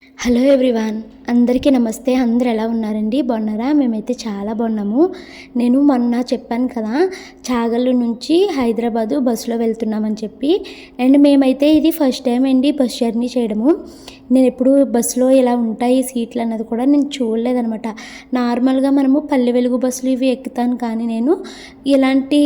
Hello everyone, అందరికీ నమస్తే. అందరూ ఎలా ఉన్నారండి? బాగున్నారా? మేమైతే చాలా బాగున్నాము. నేను మొన్న చెప్పాను కదా, చాగల్లు నుంచి హైదరాబాదు బస్సులో వెళ్తున్నామని చెప్పి. అండ్ మేమైతే ఇది ఫస్ట్ టైం అండి బస్ జర్నీ చేయడము. నేను ఎప్పుడు బస్సులో ఇలా ఉంటాయి సీట్లు అన్నది కూడా నేను చూడలేదనమాట. నార్మల్గా మనము పల్లె వెలుగు బస్సులు ఇవి ఎక్కుతాను, కానీ నేను ఇలాంటి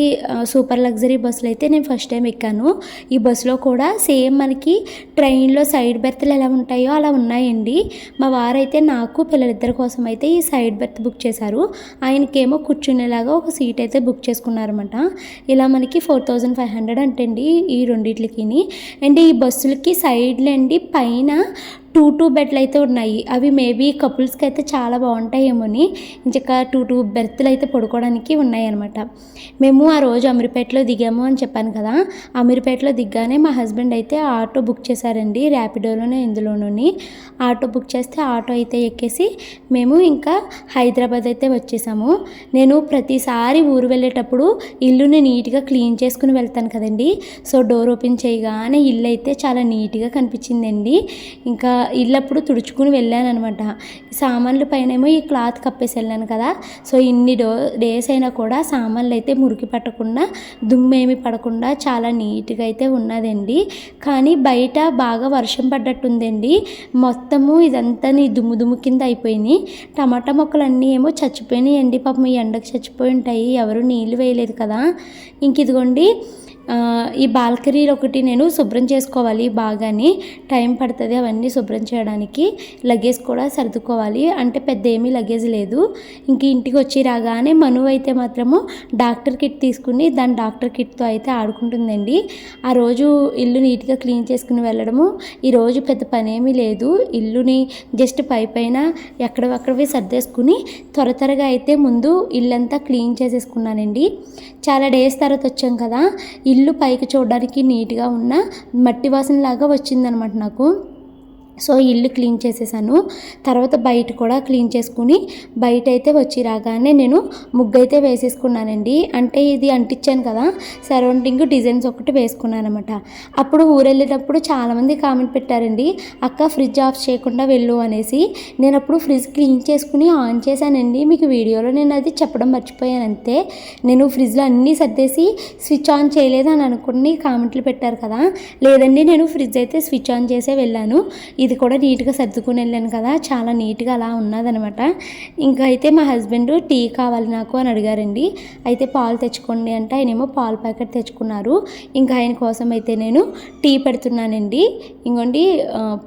సూపర్ లగ్జరీ బస్సులు అయితే నేను ఫస్ట్ టైం ఎక్కాను. ఈ బస్సులో కూడా సేమ్ మనకి ట్రైన్లో సైడ్ బెర్త్లు ఎలా ఉంటాయో అలా ఉన్నాయండి. మా వారైతే నాకు పిల్లలిద్దరి కోసం అయితే ఈ సైడ్ బెర్త్ బుక్ చేశారు. ఆయనకేమో కూర్చునేలాగా ఒక సీట్ అయితే బుక్ చేసుకున్నారన్నమాట. ఇలా మనకి 4500 అంటండి ఈ రెండిట్లకి. అండ్ ఈ బస్సులకి సైడ్లు అండి పైన 2 బెడ్లు అయితే ఉన్నాయి. అవి మేబీ కపుల్స్కి అయితే చాలా బాగుంటాయేమోని, ఇంకా 2 బెర్త్లు అయితే పడుకోవడానికి ఉన్నాయి అనమాట. మేము ఆ రోజు అమీర్పేటలో దిగాము అని చెప్పాను కదా. అమీర్పేటలో దిగ్గానే మా హస్బెండ్ అయితే ఆటో బుక్ చేశారండి, ర్యాపిడోలోనే ఇందులోని. ఆటో బుక్ చేస్తే ఆటో అయితే ఎక్కేసి మేము ఇంకా హైదరాబాద్ అయితే వచ్చేసాము. నేను ప్రతిసారి ఊరు వెళ్ళేటప్పుడు ఇల్లుని నీట్గా క్లీన్ చేసుకుని వెళ్తాను కదండి. సో డోర్ ఓపెన్ చేయగానే ఇల్లు అయితే చాలా నీట్గా కనిపించిందండి. ఇంకా ఇల్లప్పుడు తుడుచుకుని వెళ్ళాను అనమాట. సామాన్లు పైనేమో ఈ క్లాత్ కప్పేసి వెళ్ళాను కదా. సో ఇన్ని డేస్ అయినా కూడా సామాన్లు అయితే మురికి పట్టకుండా, దుమ్మేమి పడకుండా చాలా నీట్గా అయితే ఉన్నదండి. కానీ బయట బాగా వర్షం పడ్డట్టుందండి. మొత్తము ఇదంతా దుమ్ము దుమ్ము కింద అయిపోయినాయి. టమాటా మొక్కలు అన్నీ ఏమో చచ్చిపోయినాయండి. పాపం ఈ ఎండకు చచ్చిపోయి ఉంటాయి, ఎవరు నీళ్ళు వేయలేదు కదా. ఇంక ఇదిగోండి ఈ బాల్కనీలో ఒకటి నేను శుభ్రం చేసుకోవాలి. బాగానే టైం పడుతుంది అవన్నీ శుభ్రం చేయడానికి. లగేజ్ కూడా సర్దుకోవాలి, అంటే పెద్ద ఏమీ లగేజ్ లేదు. ఇంక ఇంటికి వచ్చి రాగానే మను అయితే మాత్రము డాక్టర్ కిట్ తీసుకుని దాని డాక్టర్ కిట్తో అయితే ఆడుకుంటుందండి. ఆ రోజు ఇల్లు నీట్గా క్లీన్ చేసుకుని వెళ్ళడము. ఈరోజు పెద్ద పని ఏమీ లేదు. ఇల్లుని జస్ట్ పైన ఎక్కడవి సర్దేసుకుని త్వరగా అయితే ముందు ఇల్లంతా క్లీన్ చేసేసుకున్నానండి. చాలా డేస్ తర్వాత వచ్చాం కదా. ఇల్లు పైకి చూడడానికి నీట్గా ఉన్న మట్టి వాసనలాగా వచ్చిందనమాట నాకు. సో ఇల్లు క్లీన్ చేసేసాను. తర్వాత బయట కూడా క్లీన్ చేసుకుని బయట అయితే వచ్చి రాగానే నేను ముగ్గు అయితే వేసేసుకున్నానండి. అంటే ఇది అంటించాను కదా, సరౌండింగ్ డిజైన్స్ ఒకటి వేసుకున్నాను అనమాట. అప్పుడు ఊరెళ్ళేటప్పుడు చాలామంది కామెంట్ పెట్టారండి, అక్క ఫ్రిడ్జ్ ఆఫ్ చేయకుండా వెళ్ళు అనేసి. నేను అప్పుడు ఫ్రిడ్జ్ క్లీన్ చేసుకుని ఆన్ చేశానండి. మీకు వీడియోలో నేను అది చెప్పడం మర్చిపోయాను అంతే. నేను ఫ్రిడ్జ్లో అన్నీ సర్దేసి స్విచ్ ఆన్ చేయలేదు అని అనుకుని కామెంట్లు పెట్టారు కదా. లేదండి, నేను ఫ్రిడ్జ్ అయితే స్విచ్ ఆన్ చేసే వెళ్ళాను. ఇది కూడా నీట్గా సర్దుకుని వెళ్ళాను కదా, చాలా నీట్గా అలా ఉన్నదనమాట. ఇంకా అయితే మా హస్బెండ్ టీ కావాలి నాకు అని అడిగారండి. అయితే పాలు తెచ్చుకోండి అంటే ఆయనేమో పాల ప్యాకెట్ తెచ్చుకున్నారు. ఇంకా ఆయన కోసం అయితే నేను టీ పెడుతున్నానండి. ఇంకోండి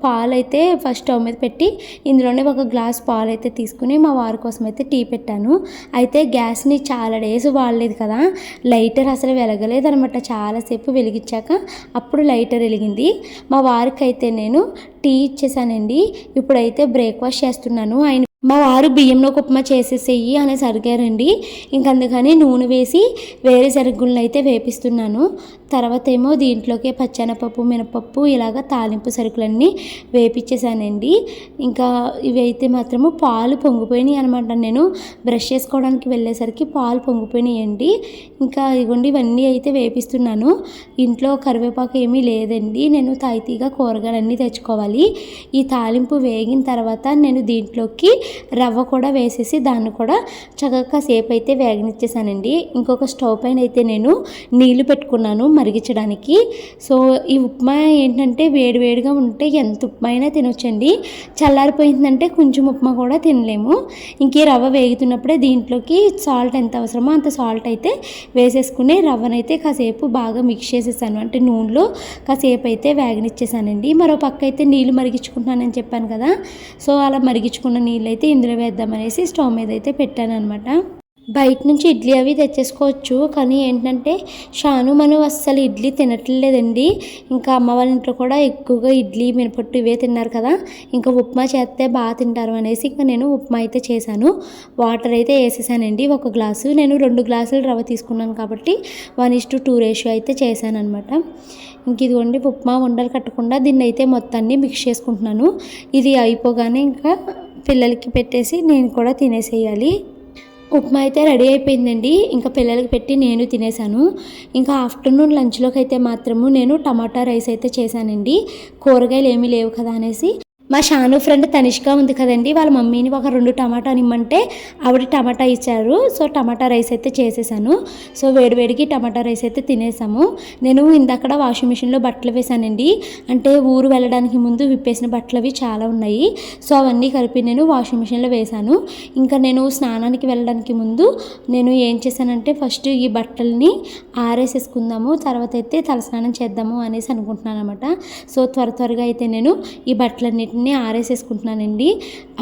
పాలు అయితే ఫస్ట్ స్టవ్ మీద పెట్టి ఇందులోనే ఒక గ్లాస్ పాలు అయితే తీసుకుని మా వారి కోసం అయితే టీ పెట్టాను. అయితే గ్యాస్ని చాలా డేస్ వాడలేదు కదా, లైటర్ అసలు వెలగలేదనమాట. చాలాసేపు వెలిగించాక అప్పుడు లైటర్ వెలిగింది. మా వారికి అయితే నేను టీ ఇచ్చేసానండి. ఇప్పుడైతే బ్రేక్ఫాస్ట్ చేస్తున్నాను. మా వారు బియ్యంలోకి ఉప్మా చేసేసేయి అనేసి అడిగారండి. అందుకని నూనె వేసి వేరే సరుకులను అయితే వేపిస్తున్నాను. తర్వాత ఏమో దీంట్లోకి పచ్చెనపప్పు, మినపప్పు ఇలాగ తాలింపు సరుకులన్నీ వేపించేసానండి. ఇంకా ఇవి అయితే మాత్రము పాలు పొంగిపోయినాయి అనమాట. నేను బ్రష్ చేసుకోవడానికి వెళ్ళేసరికి పాలు పొంగిపోయినాయండి. ఇంకా ఇదిగోండి ఇవన్నీ అయితే వేపిస్తున్నాను. ఇంట్లో కరివేపాకు ఏమీ లేదండి. నేను తాయితీగా కూరగాయలన్నీ తెచ్చుకోవాలి. ఈ తాలింపు వేగిన తర్వాత నేను దీంట్లోకి రవ్వ కూడా వేసేసి దాన్ని కూడా చక్కగా సేపు అయితే వేగనిచ్చేసానండి. ఇంకొక స్టవ్ పైన అయితే నేను నీళ్లు పెట్టుకున్నాను మరిగించడానికి. సో ఈ ఉప్మా ఏంటంటే వేడివేడిగా ఉంటే ఎంత ఉప్మా అయినా తినొచ్చండి. చల్లారిపోయిందంటే కొంచెం ఉప్మా కూడా తినలేము. ఇంక ఈ రవ్వ వేగుతున్నప్పుడే దీంట్లోకి సాల్ట్ ఎంత అవసరమో అంత సాల్ట్ అయితే వేసేసుకుని రవ్వనైతే కాసేపు బాగా మిక్స్ చేసేసాను. అంటే నూనెలో కాసేపు అయితే వేగనిచ్చేసానండి. మరో పక్క అయితే నీళ్ళు మరిగించుకుంటున్నానని చెప్పాను కదా. సో అలా మరిగించుకున్న నీళ్ళు అయితే ఇందులో వేద్దామనేసి స్టవ్ మీద అయితే పెట్టాను అనమాట. బయట నుంచి ఇడ్లీ అవి తెచ్చేసుకోవచ్చు, కానీ ఏంటంటే మనం అస్సలు ఇడ్లీ తినట్లేదండి. ఇంకా అమ్మ వాళ్ళ ఇంట్లో కూడా ఎక్కువగా ఇడ్లీ, మినపట్టు ఇవే తిన్నారు కదా. ఇంకా ఉప్మా చేస్తే బాగా తింటారు అనేసి ఇంకా నేను ఉప్మా అయితే చేశాను. వాటర్ అయితే వేసేసానండి 1 గ్లాసు. నేను 2 గ్లాసులు రవ్వ తీసుకున్నాను కాబట్టి 1:2 రేషియో అయితే చేశాను అనమాట. ఇంక ఇదిగోండి ఉప్మా ఉండలు కట్టకుండా దీన్ని అయితే మొత్తాన్ని మిక్స్ చేసుకుంటున్నాను. ఇది అయిపోగానే ఇంకా పిల్లలకి పెట్టేసి నేను కూడా తినేసేయాలి. ఉప్మా అయితే రెడీ అయిపోయిందండి. ఇంకా పిల్లలకి పెట్టి నేను తినేసాను. ఇంకా ఆఫ్టర్నూన్ లంచ్లోకి అయితే మాత్రము నేను టమాటా రైస్ అయితే చేశానండి. కూరగాయలు ఏమీ లేవు కదా అనేసి మా షాను ఫ్రెండ్ తనిష్క ఉంది కదండి, వాళ్ళ మమ్మీని ఒక 2 టమాటాలు ఇమ్మంటే ఆవిడ టమాటా ఇచ్చారు. సో టమాటా రైస్ అయితే చేసేసాను. సో వేడివేడికి టమాటా రైస్ అయితే తినేసాము. నేను ఇందాక వాషింగ్ మిషన్లో బట్టలు వేసానండి. అంటే ఊరు వెళ్ళడానికి ముందు విప్పేసిన బట్టలు అవి చాలా ఉన్నాయి. సో అవన్నీ కలిపి నేను వాషింగ్ మిషన్లో వేసాను. ఇంకా నేను స్నానానికి వెళ్ళడానికి ముందు నేను ఏం చేశానంటే ఫస్ట్ ఈ బట్టల్ని ఆరేసేసుకుందాము, తర్వాత అయితే తలస్నానం చేద్దాము అనేసి అనుకుంటున్నాను అనమాట. సో త్వరగా అయితే నేను ఈ బట్టలన్నిటిని ఆరేసేసుకుంటున్నానండి.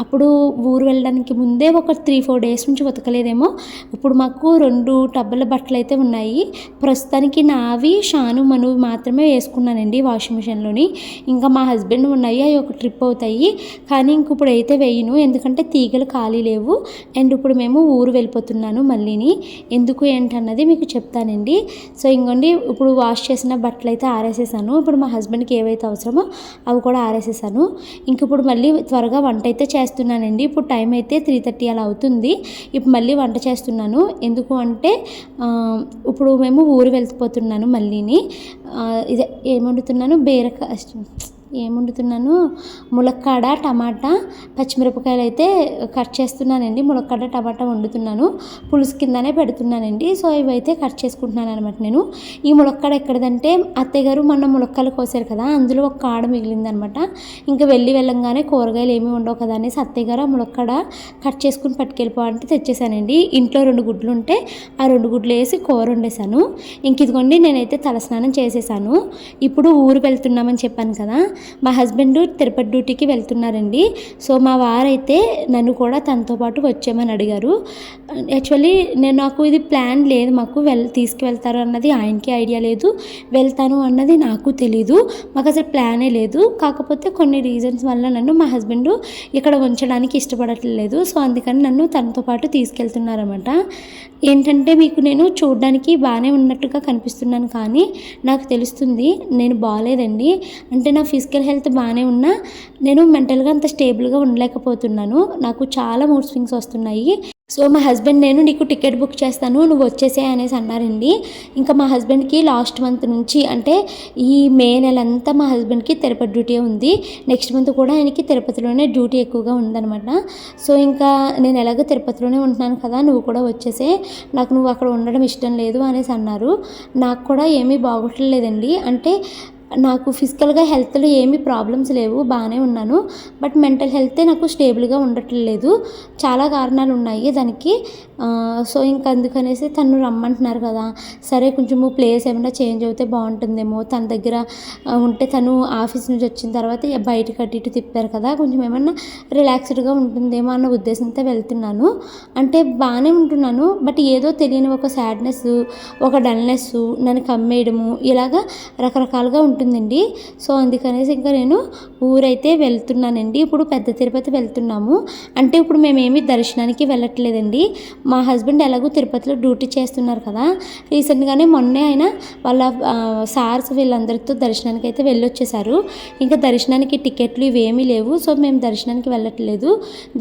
అప్పుడు ఊరు వెళ్ళడానికి ముందే ఒక 3-4 డేస్ నుంచి ఉతకలేదేమో. ఇప్పుడు మాకు 2 టబ్బల బట్టలు అయితే ఉన్నాయి. ప్రస్తుతానికి నావి షాను మనువి మాత్రమే వేసుకున్నానండి వాషింగ్ మిషన్లోని. ఇంకా మా హస్బెండ్ ఉన్నాయి, అవి ఒక ట్రిప్ అవుతాయి. కానీ ఇంక ఇప్పుడు అయితే వేయను, ఎందుకంటే తీగలు ఖాళీ లేవు. అండ్ ఇప్పుడు మేము ఊరు వెళ్ళిపోతున్నాను మళ్ళీని. ఎందుకు ఏంటన్నది మీకు చెప్తానండి. సో ఇంకోండి ఇప్పుడు వాష్ చేసిన బట్టలు అయితే ఆరేసేసాను. ఇప్పుడు మా హస్బెండ్కి ఏవైతే అవసరమో అవి కూడా ఆరేసేసాను. ఇంక ఇప్పుడు మళ్ళీ త్వరగా వంట అయితే చేస్తున్నానండి. ఇప్పుడు టైం అయితే 3:30 అలా అవుతుంది. ఇప్పుడు మళ్ళీ వంట చేస్తున్నాను. ఎందుకు అంటే ఇప్పుడు మేము ఊరు వెళ్ళిపోతున్నాను మళ్ళీని. ఇదే ఏం వండుతున్నాను, ములక్కాడ టమాటా పచ్చిమిరపకాయలు అయితే కట్ చేస్తున్నానండి. ములక్కాడ టమాటా వండుతున్నాను, పులుసు కిందనే పెడుతున్నానండి. సో ఇవైతే కట్ చేసుకుంటున్నాను అనమాట. నేను ఈ ములక్కాడ ఎక్కడదంటే అత్తయ్య గారు మొన్న ములక్కాయలు కోసారు కదా, అందులో ఒక కాడ మిగిలిందనమాట. ఇంకా వెళ్ళంగానే కూరగాయలు ఏమీ ఉండవు కదా అనేసి అత్తయ్య గారు ఆ ములక్కాడ కట్ చేసుకుని పట్టుకెళ్ళిపోవాలంటే తెచ్చేసానండి. ఇంట్లో 2 గుడ్లు ఉంటే ఆ 2 గుడ్లు వేసి కూర వండేసాను. ఇంక ఇదిగోండి నేనైతే తలస్నానం చేసేసాను. ఇప్పుడు ఊరు వెళ్తున్నామని చెప్పాను కదా, మా హస్బెండ్ తిరుపతి డ్యూటీకి వెళ్తున్నారండి. సో మా వారైతే నన్ను కూడా తనతో పాటు వచ్చామని అడిగారు. యాక్చువల్లీ నాకు ఇది ప్లాన్ లేదు, మాకు తీసుకువెళ్తారు అన్నది ఆయనకి ఐడియా లేదు, వెళ్తాను అన్నది నాకు తెలీదు. మాకు అసలు ప్లానే లేదు. కాకపోతే కొన్ని రీజన్స్ వల్ల నన్ను మా హస్బెండ్ ఇక్కడ ఉంచడానికి ఇష్టపడట్లేదు. సో అందుకని నన్ను తనతో పాటు తీసుకెళ్తున్నారన్నమాట. ఏంటంటే మీకు నేను చూడడానికి బాగానే ఉన్నట్టుగా కనిపిస్తున్నాను, కానీ నాకు తెలుస్తుంది నేను బాగాలేదండి. అంటే నా ఫిజికల్ హెల్త్ బాగానే ఉన్నా నేను మెంటల్గా అంత స్టేబుల్గా ఉండలేకపోతున్నాను. నాకు చాలా మూడ్ స్వింగ్స్ వస్తున్నాయి. సో మా హస్బెండ్ నేను నీకు టికెట్ బుక్ చేస్తాను, నువ్వు వచ్చేసే అనేసి అన్నారండి. ఇంకా మా హస్బెండ్కి లాస్ట్ మంత్ నుంచి అంటే ఈ మే నెల అంతా మా హస్బెండ్కి తిరుపతి డ్యూటీ ఉంది. నెక్స్ట్ మంత్ కూడా ఆయనకి తిరుపతిలోనే డ్యూటీ ఎక్కువగా ఉందన్నమాట. సో ఇంకా నేను ఎలాగో తిరుపతిలోనే ఉంటున్నాను కదా, నువ్వు కూడా వచ్చేసే, నాకు నువ్వు అక్కడ ఉండడం ఇష్టం లేదు అనేసి అన్నారు. నాకు కూడా ఏమీ బాగోట్లేదండి. అంటే నాకు ఫిజికల్గా హెల్త్లో ఏమీ ప్రాబ్లమ్స్ లేవు, బాగానే ఉన్నాను. బట్ మెంటల్ హెల్తే నాకు స్టేబుల్గా ఉండట్లేదు. చాలా కారణాలు ఉన్నాయి దానికి. సో ఇంకా అందుకనేసి తను రమ్మంటున్నారు కదా, సరే కొంచెము ప్లేస్ ఏమైనా చేంజ్ అవుతే బాగుంటుందేమో, తన దగ్గర ఉంటే తను ఆఫీస్ నుంచి వచ్చిన తర్వాత బయటకు అటు ఇటు తిప్పారు కదా, కొంచెం ఏమన్నా రిలాక్స్డ్గా ఉంటుందేమో అన్న ఉద్దేశంతో వెళ్తున్నాను. అంటే బాగానే ఉంటున్నాను, బట్ ఏదో తెలియని ఒక సాడ్నెస్, ఒక డల్నెస్ నన్ను కమ్మేయడము ఇలాగా రకరకాలుగా ఉంటుందండి. సో అందుకనేసి ఇంకా నేను ఊరైతే వెళ్తున్నానండి. ఇప్పుడు పెద్ద తిరుపతి వెళ్తున్నాము. అంటే ఇప్పుడు మేమేమి దర్శనానికి వెళ్ళట్లేదండి. మా హస్బెండ్ ఎలాగో తిరుపతిలో డ్యూటీ చేస్తున్నారు కదా, రీసెంట్గానే మొన్నే ఆయన వాళ్ళ సార్స్ వీళ్ళందరితో దర్శనానికి అయితే వెళ్ళొచ్చేసారు. ఇంకా దర్శనానికి టికెట్లు ఇవేమీ లేవు. సో మేము దర్శనానికి వెళ్ళట్లేదు.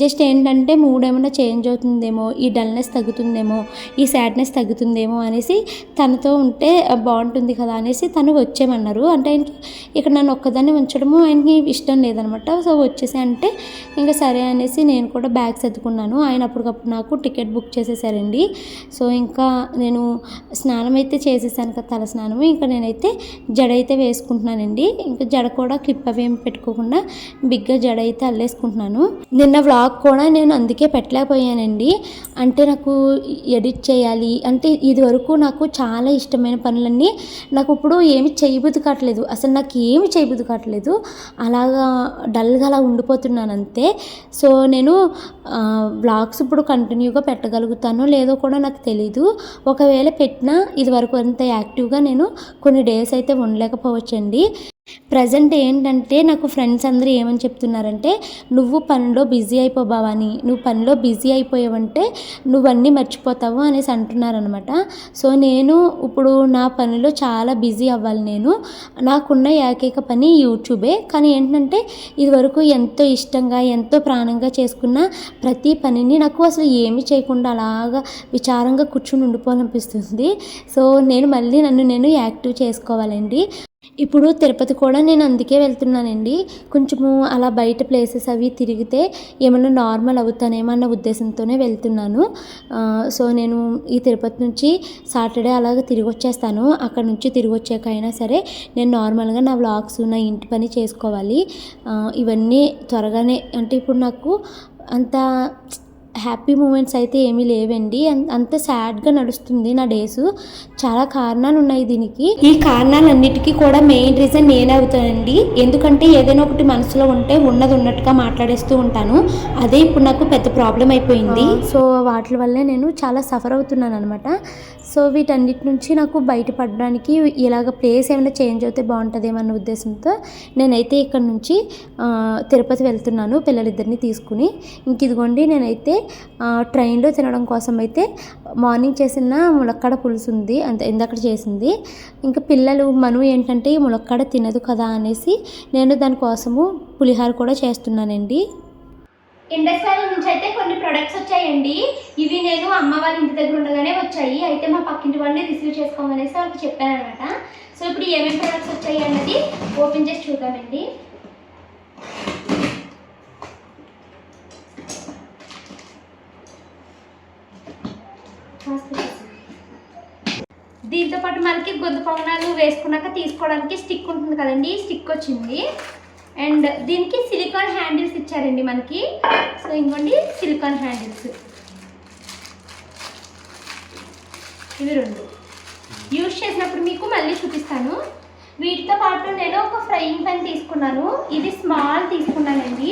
జస్ట్ ఏంటంటే మూడ్ ఏమైనా చేంజ్ అవుతుందేమో, ఈ డల్నెస్ తగ్గుతుందేమో, ఈ సాడ్నెస్ తగ్గుతుందేమో అనేసి తనతో ఉంటే బాగుంటుంది కదా అనేసి తను వచ్చేయమన్నారు. అంటే ఆయనకి ఇక్కడ నన్ను ఒక్కదాన్ని ఉంచడము ఆయనకి ఇష్టం లేదనమాట. సో వచ్చేసి అంటే ఇంకా సరే అనేసి నేను కూడా బ్యాగ్ సర్దుకున్నాను. ఆయన అప్పటికప్పుడు నాకు టికెట్ బుక్ చేసేసారండి. సో ఇంకా నేను స్నానం అయితే చేసేసాను కదా, తల స్నానము. ఇంకా నేనైతే జడ అయితే వేసుకుంటున్నానండి. ఇంకా జడ కూడా క్లిప్ అవి ఏమి పెట్టుకోకుండా బిగ్గా జడ అయితే అల్లేసుకుంటున్నాను. నిన్న వ్లాగ్ కూడా నేను అందుకే పెట్టలేకపోయానండి. అంటే నాకు ఎడిట్ చేయాలి అంటే ఇది వరకు నాకు చాలా ఇష్టమైన పనులన్నీ నాకు ఇప్పుడు ఏమి చేయబుద్ధి కావట్లేదు, అసలు నాకు ఏమి చేయబుద్ధి కావట్లేదు. అలాగా డల్గా అలా ఉండిపోతున్నాను అంతే. సో నేను వ్లాగ్స్ ఇప్పుడు కంటిన్యూగా పెట్టగలుగుతానో లేదో కూడా నాకు తెలీదు. ఒకవేళ పెట్టినా ఇది వరకు అంత యాక్టివ్గా నేను కొన్ని డేస్ అయితే ఉండలేకపోవచ్చండి. ప్రజెంట్ ఏంటంటే నాకు ఫ్రెండ్స్ అందరూ ఏమని చెప్తున్నారంటే, నువ్వు పనిలో బిజీ అయిపో భవాని, నువ్వు పనిలో బిజీ అయిపోయావంటే నువ్వన్నీ మర్చిపోతావు అనేసి అంటున్నారనమాట. సో నేను ఇప్పుడు నా పనిలో చాలా బిజీ అవ్వాలి. నాకున్న ఏకైక పని యూట్యూబే. కానీ ఏంటంటే ఇదివరకు ఎంతో ఇష్టంగా ఎంతో ప్రాణంగా చేసుకున్న ప్రతి పనిని నాకు అసలు ఏమీ చేయకుండా అలాగా విచారంగా కూర్చుని ఉండిపోవాలనిపిస్తుంది. సో నేను మళ్ళీ నన్ను నేను యాక్టివ్ చేసుకోవాలండి. ఇప్పుడు తిరుపతి కూడా నేను అందుకే వెళ్తున్నానండి. కొంచెము అలా బయట ప్లేసెస్ అవి తిరిగితే ఏమన్నా నార్మల్ అవుతానేమో అన్న ఉద్దేశంతోనే వెళ్తున్నాను. సో నేను ఈ తిరుపతి నుంచి సాటర్డే అలాగ తిరిగి వచ్చేస్తాను. అక్కడ నుంచి తిరిగి వచ్చాకైనా సరే నేను నార్మల్గా నా వ్లాగ్స్, నా ఇంటి పని చేసుకోవాలి. ఇవన్నీ త్వరగానే అంటే ఇప్పుడు నాకు అంత హ్యాపీ మూమెంట్స్ అయితే ఏమీ లేవండి. అంత సాడ్గా నడుస్తుంది నా డేస్. చాలా కారణాలు ఉన్నాయి దీనికి. ఈ కారణాలన్నిటికీ కూడా మెయిన్ రీజన్ నేనే అవుతానండి. ఎందుకంటే ఏదైనా ఒకటి మనసులో ఉంటే ఉన్నది ఉన్నట్టుగా మాట్లాడేస్తూ ఉంటాను. అదే ఇప్పుడు నాకు పెద్ద ప్రాబ్లం అయిపోయింది. సో వాటి వల్లే నేను చాలా సఫర్ అవుతున్నాను అనమాట. సో వీటన్నిటి నుంచి నాకు బయటపడడానికి ఇలాగ ప్లేస్ ఏమైనా చేంజ్ అయితే బాగుంటుందేమో అన్న ఉద్దేశంతో నేనైతే ఇక్కడ నుంచి తిరుపతి వెళ్తున్నాను పిల్లలిద్దరిని తీసుకుని. ఇంక ఇదిగోండి నేనైతే ట్రైన్లో తినడం కోసం అయితే మార్నింగ్ చేసిన ములక్కాడ పులుసు ఉంది, అంతే ఇందాక చేసింది. ఇంకా పిల్లలు మను ఏంటంటే ఈ ములక్కాడ తినదు కదా అనేసి నేను దానికోసము పులిహోర కూడా చేస్తున్నానండి. ఇండస్ వ్యాలీ నుంచి అయితే కొన్ని ప్రొడక్ట్స్ వచ్చాయండి. ఇవి నేను అమ్మ వాళ్ళ ఇంటి దగ్గర ఉండగానే వచ్చాయి. అయితే మా పక్కింటి వాళ్ళని రిసీవ్ చేసుకోమనేసి వాళ్ళకి చెప్పాను అనమాట. సో ఇప్పుడు ఏమేమి ప్రొడక్ట్స్ వచ్చాయి అన్నది ఓపెన్ చేసి చూద్దామండి. దీంతో పాటు మనకి గొంతు పొంగనాలు వేసుకున్నాక తీసుకోవడానికి స్టిక్ ఉంటుంది కదండి, స్టిక్ వచ్చింది. అండ్ దీనికి సిలికాన్ హ్యాండిల్స్ ఇచ్చారండి మనకి. సో ఇంకోండి సిలికాన్ హ్యాండిల్స్ ఇవి రెండు యూజ్ చేసినప్పుడు మీకు మళ్ళీ చూపిస్తాను. వీటితో పాటు నేను ఒక ఫ్రైయింగ్ పాన్ తీసుకున్నాను. ఇది స్మాల్ తీసుకున్నానండి,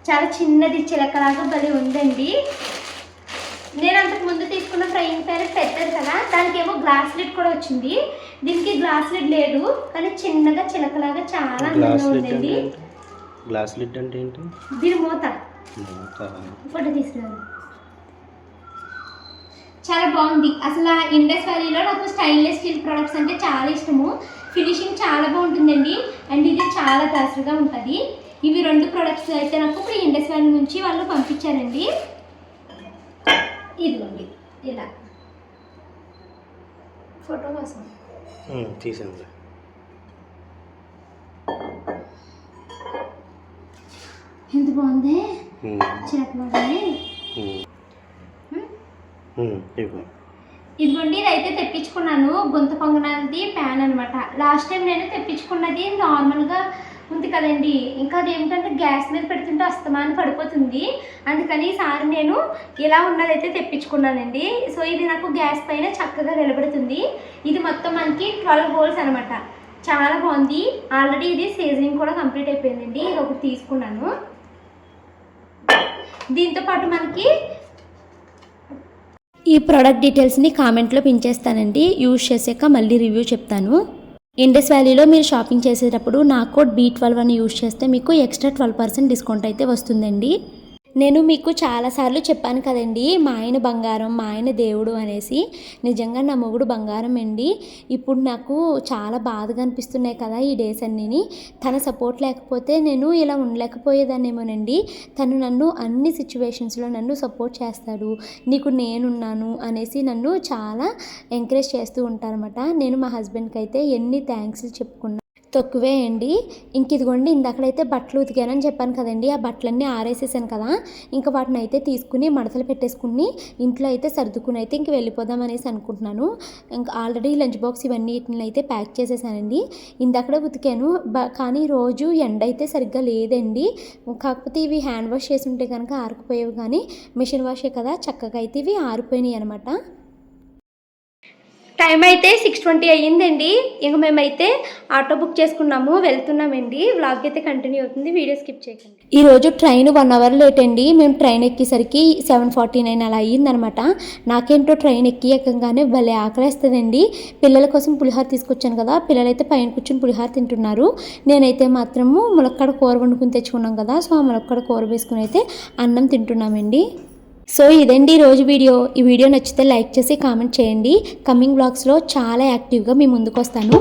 చాలా చిన్నది చిలకలాగా భలే ఉందండి. నేను అంతకు ముందు తీసుకున్న ఫ్రైయింగ్ ప్యాన్ పెద్దది కదా, దానికి ఏమో గ్లాస్ లిడ్ కూడా వచ్చింది. దీనికి గ్లాస్ లిడ్ లేదు, కానీ చిన్నగా చిలకలాగా చాలా అందంగా ఉందండి. గ్లాస్ లిడ్ అంటే ఏంటి? దీని మూత ఫోటో తీసుకున్నాను. చాలా బాగుంది. అసలు ఇండస్ వ్యాలీలో నాకు స్టైన్లెస్ స్టీల్ ప్రొడక్ట్స్ అంటే చాలా ఇష్టము. ఫినిషింగ్ చాలా బాగుంటుందండి. అండ్ ఇది చాలా దాసుగా ఉంటుంది. ఇవి రెండు ప్రొడక్ట్స్ అయితే నాకు ఇప్పుడు ఇండస్ వ్యాలీ నుంచి వాళ్ళు పంపించారండి. ఇదిగోండి ఇలా ఫోటో కోసం తీసాను. ఎంత బాగుంది చిరకలాగానే. ఇదిగోండి ఇదైతే తెప్పించుకున్నాను. గొంతు పొంగనాలది ప్యాన్ అనమాట. లాస్ట్ టైం నేను తెప్పించుకున్నది నార్మల్గా ఉంది కదండి, ఇంకా అదేమిటంటే గ్యాస్ మీద పెడుతుంటే అస్తమానం పడిపోతుంది. అందుకని ఈసారి నేను ఇలా ఉన్నదైతే తెప్పించుకున్నానండి. సో ఇది నాకు గ్యాస్ పైన చక్కగా నిలబడుతుంది. ఇది మొత్తం మనకి 12 హోల్స్ అనమాట. చాలా బాగుంది. ఆల్రెడీ ఇది సీజనింగ్ కూడా కంప్లీట్ అయిపోయిందండి. ఇది ఒకటి తీసుకున్నాను. దీంతో పాటు మనకి ఈ ప్రోడక్ట్ డీటెయిల్స్ని కామెంట్లో పిన్ చేస్తానండి. యూజ్ చేసాక మళ్ళీ రివ్యూ చెప్తాను. ఇండస్ వ్యాలీలో మీరు షాపింగ్ చేసేటప్పుడు నా కోడ్ B12 అని యూజ్ చేస్తే మీకు ఎక్స్ట్రా 12% డిస్కౌంట్ అయితే వస్తుందండి. నేను మీకు చాలాసార్లు చెప్పాను కదండి, మా ఆయన బంగారం, మా ఆయన దేవుడు అనేసి. నిజంగా నా మొగుడు బంగారం అండి. ఇప్పుడు నాకు చాలా బాధగా అనిపిస్తున్నాయి కదా ఈ డేస్ అన్నీని. తన సపోర్ట్ లేకపోతే నేను ఇలా ఉండలేకపోయేదాన్నేమోనండి. తను నన్ను అన్ని సిచ్యువేషన్స్లో నన్ను సపోర్ట్ చేస్తాడు. నీకు నేనున్నాను అనేసి నన్ను చాలా ఎంకరేజ్ చేస్తూ ఉంటారన్నమాట. నేను మా హస్బెండ్కి అయితే ఎన్ని థ్యాంక్స్ చెప్పుకున్నా తక్కువే అండి. ఇంక ఇదిగోండి ఇందాకడైతే బట్టలు ఉతికానని చెప్పాను కదండి, ఆ బట్టలన్నీ ఆరేసేసాను కదా. ఇంకా వాటిని అయితే తీసుకుని మడతలు పెట్టేసుకుని ఇంట్లో అయితే సర్దుకుని అయితే ఇంక వెళ్ళిపోదాం అనేసి అనుకుంటున్నాను. ఇంకా ఆల్రెడీ లంచ్ బాక్స్ ఇవన్నీ వీటిని అయితే ప్యాక్ చేసేసానండి. ఇందాకడే ఉతికాను, కానీ రోజు ఎండ అయితే సరిగ్గా లేదండి. కాకపోతే ఇవి హ్యాండ్ వాష్ చేసి ఉంటే కనుక ఆరుకుపోయేవి, కానీ మిషన్ వాషే కదా చక్కగా అయితే ఇవి ఆరిపోయినాయి అనమాట. టైం అయితే 6:20 అయ్యిందండి. ఇంక మేమైతే ఆటో బుక్ చేసుకున్నాము, వెళ్తున్నామండి. వ్లాగ్ అయితే కంటిన్యూ అవుతుంది, వీడియో స్కిప్ చేయకండి. ఈరోజు ట్రైన్ 1 అవర్ లేట్ అండి. మేము ట్రైన్ ఎక్కేసరికి 7:49 అలా అయ్యిందనమాట. నాకేంటో ట్రైన్ ఎక్కగానే భలే ఆకలేస్తుందండి. పిల్లల కోసం పులిహోర తీసుకొచ్చాను కదా, పిల్లలైతే పైన కూర్చొని పులిహోర తింటున్నారు. నేనైతే మాత్రము ములక్కాడ కూర వండుకుని తెచ్చుకున్నాం కదా, సో ఆ ములక్కాడ కూర వేసుకుని అయితే అన్నం తింటున్నామండి. సో ఇదండి రోజు వీడియో. ఈ వీడియో నచ్చితే లైక్ చేసి కామెంట్ చేయండి. కమింగ్ బ్లాగ్స్లో చాలా యాక్టివ్గా మీ ముందుకు వస్తాను.